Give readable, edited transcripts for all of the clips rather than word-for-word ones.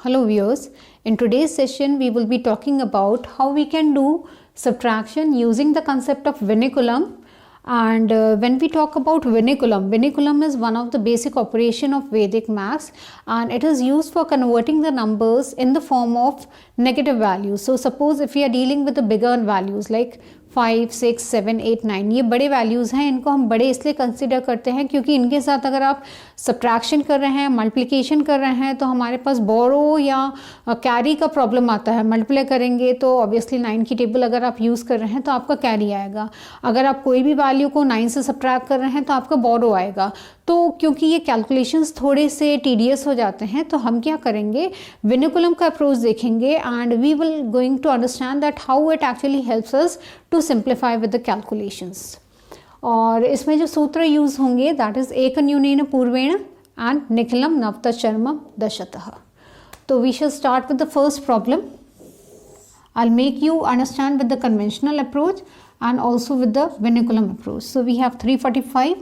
Hello viewers, in today's session we will be talking about how we can do subtraction using the concept of vinculum. And when we talk about vinculum is one of the basic operation of Vedic maths, and it is used for converting the numbers in the form of negative values. So suppose if we are dealing with the bigger values like 5, 6, 7, 8, 9, ये बड़े values हैं, इनको हम बड़े इसलिए consider करते हैं क्योंकि इनके साथ अगर आप सब्ट्रैक्शन कर रहे हैं, मल्टीप्लिकेशन कर रहे हैं तो हमारे पास बोरो या कैरी का प्रॉब्लम आता है। मल्टीप्लाई करेंगे तो ऑब्वियसली 9 की टेबल अगर आप यूज़ कर रहे हैं तो आपका कैरी आएगा। अगर आप कोई भी वैल्यू को 9 से सब्ट्रैक्ट कर रहे हैं तो आपका बोरो आएगा। तो क्योंकि ये कैलकुलेशंस थोड़े से टीडियस हो जाते हैं तो हम क्या करेंगे, विनिकुलम का अप्रोच देखेंगे and we will going to understand that how it actually helps us to simplify with the calculations. और इसमें जो सूत्र यूज होंगे दैट इज एकन्यूनेन पूर्वेण एंड निखिलम नवतश्चर्मम दशतः। तो we shall start with the first problem. I'll make you understand with the conventional approach and also with the vinculum approach. So we have 345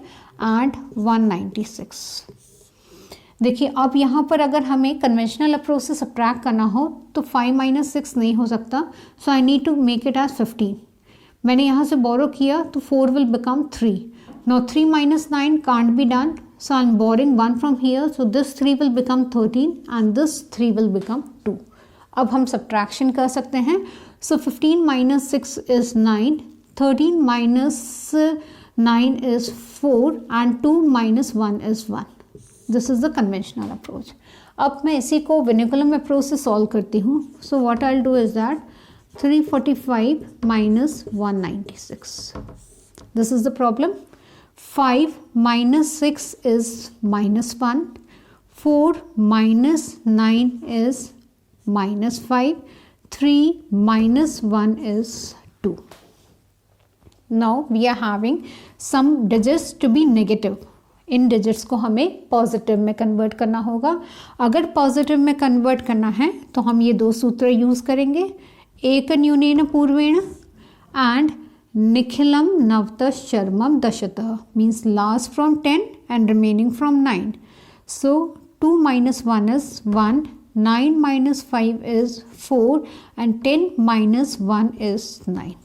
and 196. देखिए अब यहाँ पर अगर हमें कन्वेंशनल अप्रोच से सब्ट्रैक्ट करना हो तो 5 - 6 नहीं हो सकता, so I need to make it as 15। मैंने यहाँ से बोरो किया तो 4 will become 3. Now 3 - 9 can't be done, so I'm borrowing 1 from here, so this 3 will become 13 and this 3 will become 2. अब हम सब्ट्रैक्शन कर सकते हैं। सो 15 - 6 is 9, 13 - 9 is 4 and 2 - 1 is 1। This is the conventional approach. अब मैं इसी को विनिकुलम अप्रोच से सॉल्व करती हूँ। So what I will do is that 345 - 196। This is the problem. 5 - 6 is -1, 4 - 9 is -5, 3 - 1 is 2. Now we are having some digits to be negative. In digits को हमें positive में कन्वर्ट करना होगा। अगर पॉजिटिव में कन्वर्ट करना है तो हम ये दो सूत्र यूज करेंगे, एकन्यूनेन पूर्वेण एंड निखिलम नवतश्चर्मम दशतः, means last from 10 and remaining from 9. So 2 - 1 is 1, 9 - 5 is 4 and 10 - 1 is 9.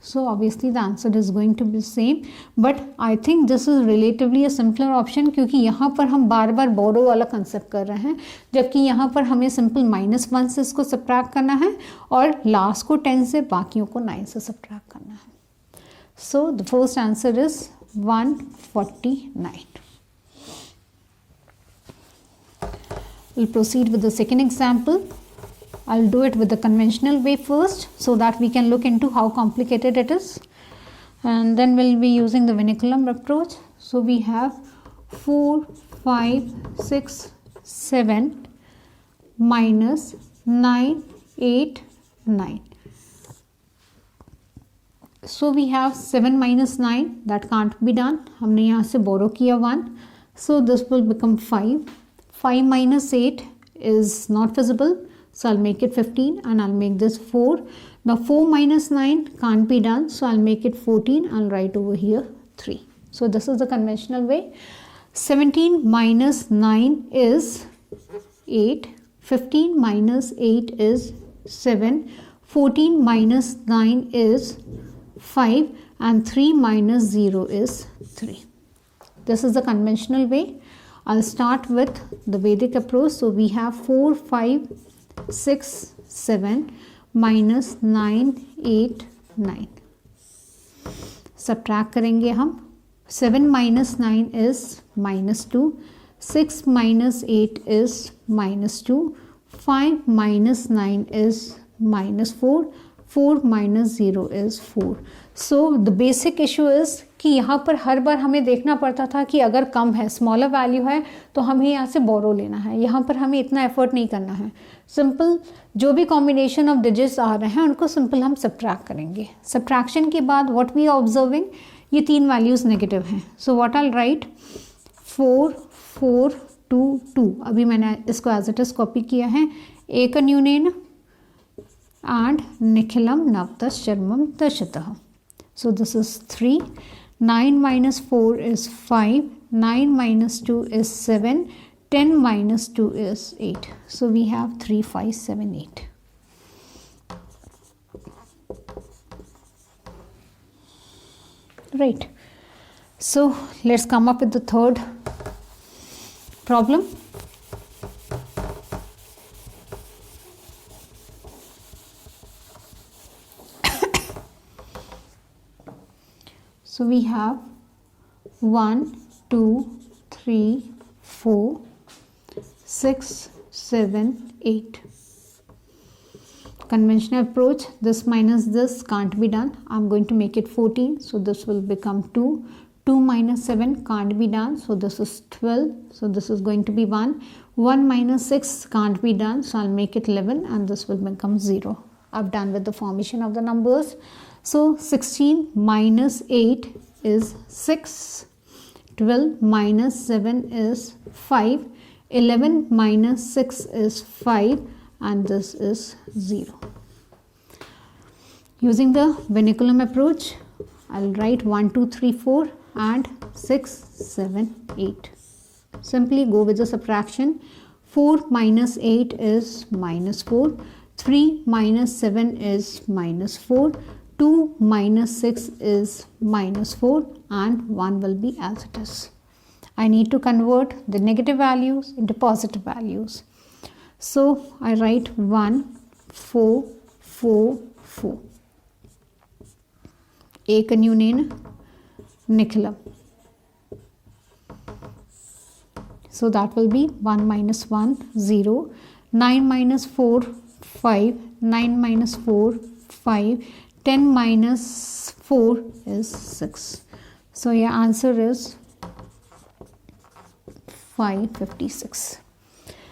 So obviously the answer is going to be same, but I think this is relatively a simpler option क्योंकि यहाँ पर हम बार बार बोरो वाला कंसेप्ट कर रहे हैं, जबकि यहाँ पर हमें सिंपल -1 से इसको सब्ट्रैक्ट करना है और लास्ट को 10 से बाकियों को 9 से सब्ट्रैक्ट करना है। So the first answer is 149. We'll proceed with the second example. I'll do it with the conventional way first so that we can look into how complicated it is, and then we'll be using the vinculum approach. So we have 4, 5, 6, 7 minus 9, 8, 9. So we have 7 minus 9, that can't be done. हमने यहाँ से borrow किया 1, so this will become 5. 5 minus 8 is not feasible, so I'll make it 15 and I'll make this 4. Now 4 minus 9 can't be done, so I'll make it 14. I'll write over here 3. So this is the conventional way. 17 minus 9 is 8. 15 minus 8 is 7. 14 minus 9 is 5 and 3 minus 0 is 3. This is the conventional way. I'll start with the Vedic approach. So we have 4, 5, 6, 7 minus 9, 8, 9. Subtract करेंगे हम। 7 minus 9 is -2. 6 minus 8 is -2. 5 minus 9 is -4. 4 minus 0 is 4. So the basic issue is कि यहाँ पर हर बार हमें देखना पड़ता था कि अगर कम है, स्मॉलर वैल्यू है तो हमें यहाँ से बोरो लेना है। यहाँ पर हमें इतना एफर्ट नहीं करना है। सिंपल जो भी कॉम्बिनेशन ऑफ डिजिट्स आ रहे हैं उनको सिंपल हम सब्ट्रैक्ट करेंगे। सब्ट्रैक्शन के बाद व्हाट वी आर ऑब्जर्विंग, ये 3 वैल्यूज़ नेगेटिव हैं। So what I will write 4, 4, 2, 2। अभी मैंने इसको एज इट इज़ कॉपी किया है। एकन्यूनेन एंड निखिलम नवतश्चर्मम दशतः। So this is 3. 9 minus 4 is 5. 9 minus 2 is 7. 10 minus 2 is 8. So we have 3, 5, 7, 8. Right. So let's come up with the third problem. So we have 1, 2, 3, 4, 6, 7, 8. Conventional approach, this minus this can't be done. I'm going to make it 14. So this will become 2. 2 minus 7 can't be done. So this is 12. So this is going to be 1. 1 minus 6 can't be done. So I'll make it 11 and this will become 0. I've done with the formation of the numbers. So 16 minus 8 is 6. 12 minus 7 is 5. 11 minus 6 is 5 and this is 0. Using the Vinculum approach, I'll write 1, 2, 3, 4 and 6, 7, 8. Simply go with the subtraction. 4 minus 8 is minus 4. 3 minus 7 is minus 4. 2 minus 6 is minus 4 and 1 will be as it is. I need to convert the negative values into positive values. So I write 1, 4, 4, 4. Ekanyunena Nicolam. So that will be 1 minus 1, 0. 9 minus 4, 5. 9 minus 4, 5. 10 minus 4 is 6. So your answer is 556.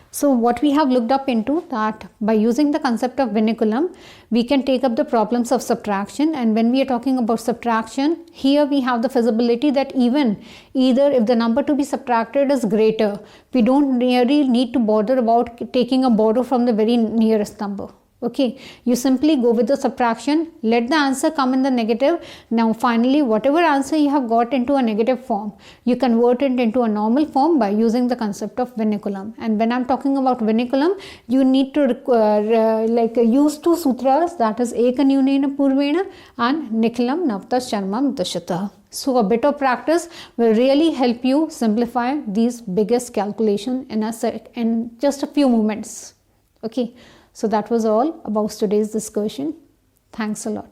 So what we have looked up into that by using the concept of Vinculum, we can take up the problems of subtraction. And when we are talking about subtraction, here we have the feasibility that either if the number to be subtracted is greater, we don't really need to bother about taking a borrow from the very nearest number. Okay, you simply go with the subtraction, let the answer come in the negative. Now finally, whatever answer you have got into a negative form, you convert it into a normal form by using the concept of Vinculum. And when I'm talking about Vinculum, you need to use two sutras, that is Ekanyunena Purvena and Nicolam Navtas Charmam Dashatah. So a bit of practice will really help you simplify these biggest calculation in just a few moments. Okay. So that was all about today's discussion. Thanks a lot.